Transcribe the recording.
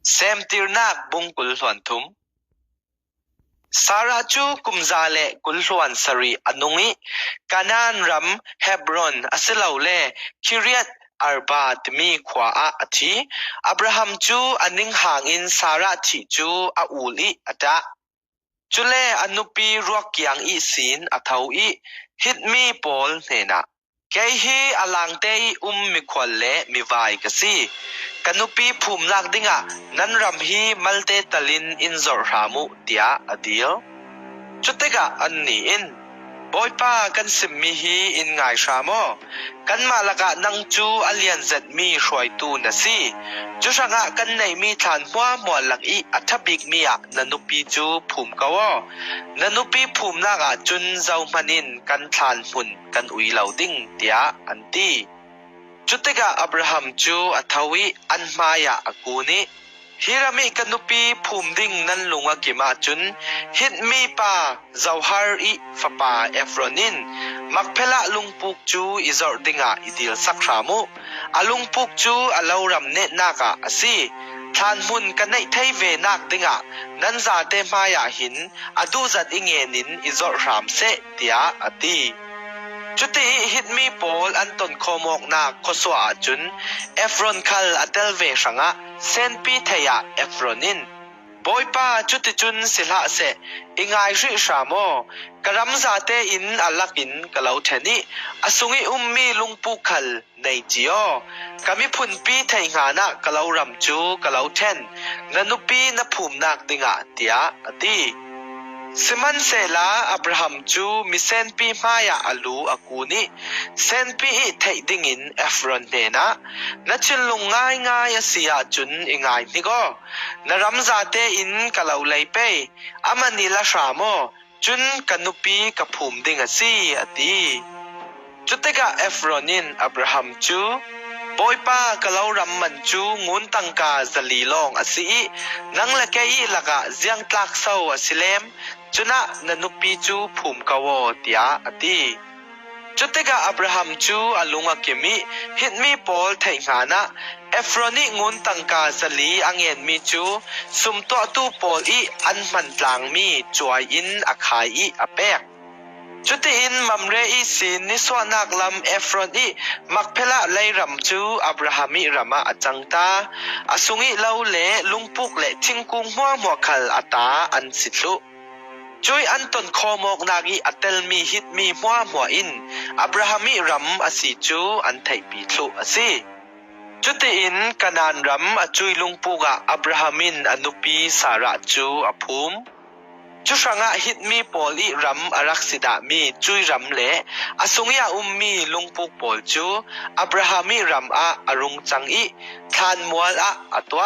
เซมติรนักบุงกุลหวนทุมสาราจูกุมซาเลกุลหวนสรีอนุงิกานานรัมเฮบรอนอสลาวเลคิริยัตอาร์บาตมีขวาอาทิอับราฮัมจูอันนิงห่างอินสาราทิจูอาอูลีอตะจุเลอนุปีรวกยังอีสินอทาวอีฮิตมีปอลเนนะแกฮีอลังเตยมิควลเลมิวายกสีกันุปีภูมิลักดิงะนันรัมฮีมัลเตตลินอินซอร์รามุเตียอดีลจุดเตกะอันนี้อินบอยป้ากันสิมมีฮีอินไงชาโมกันมาละกะนังจูอเลียนเซดมีช่วยตูนะสิจุชังะกันในมีฐานหัวหมวลักอีอัฐบิกมีอะนันุปีจูภูมิกาวนันุปีภูมิลักะจุนเจ้ามันินกันฐานหุ่นกันอุยเหลาดิ้งเตียอันตีจุดเตกะอับราฮัมจูอัทวิอันมายาอากูนิฮิรามิกันุปีภูมิดิ้งนันลุงกิมาจุนฮิตมีปาเจ้าฮาร์อีฟปาเอฟรอนินมักเพละลุงปุกจูอิจอร์ดิงะอิดิลสักรามุอาลุงปุกจูอาลาวรัมเนนากะอสีทานมุนกันในไทเวนักดิงะนันซาเตมายาหินอดูจัดอิงเงนินอิจอร์รามเซเตียอตีจุดที่ฮิตมีปอลอันตนโคมอกนาโคสวาจุนเอฟรอนคัลอัตเวชังะเซนปีเทียเอฟรอนินบอยป้าจุดที่จุนสิละเซอิงไอริชามอกรัมซาเตอินอัลลักินกะลาวเทนีอสุงิมีลุงปูคัลในจิโอกามิพุนปีเทงานะกะลาวรัมจูกะลาวเทนนันุปีนภูมินักดิงะเตียอตีสิมันเซลาอับราฮัมจูมิเซนปีมายาอลูอากูนิเซนปีเทดิงินเอฟรอนเนนะนัชิลลุงง่ายง่ายเสียจุนอิงไงนี่ก็นรัมซาเตอินกะลาวไลเปอามันนิลาชาโมจุนกันุปีกับภูมิดิงสีอดีจุดเตกะเอฟรอนินอับราฮัมจูบอยป้ากะลาวรัมมันจูงุนตังกาซาลีลองอสีนังละเกยละกะเจียงตลักเศร้าอสิเลมจุนะนันุปีจูภูมิกาวเตียอดีจุดเตกะอับราฮัมจูอลุงอกิมิฮิตมีปอลไทงานะเอฟรอนิงุนตังกาซาลีอังเอ็นมีจูสุมตัวตูปอลอีอันมันตลางมีจวยอินอคายอีอเปกจุดที่อินมัมเรอีสินนิสวานักลำเอฟรอนอีมักเพละไลรัมจูอับราฮัมิรามาอจังตาอสุงิเลาเลลุงปุกเลทิงกุงหัวหมวคัลอัตาอันสิลุจุยอันตนโคมอกนากีอัตเตลมีฮิตมีหัวอินอับราฮัมิรัมอสิจูอันไทปีลุอสิจุดที่อินกานานรัมอจุยลุงปุกะอับราฮัมินอนุปีสาระจูอภูมิจุชังะฮิตมีปอลีรัมอารักษิดามีจุยรัมเลอสุงยามีลุงปุกปอลจูอับราฮัมิรัมอารุงจังอีทานมัวละอตัว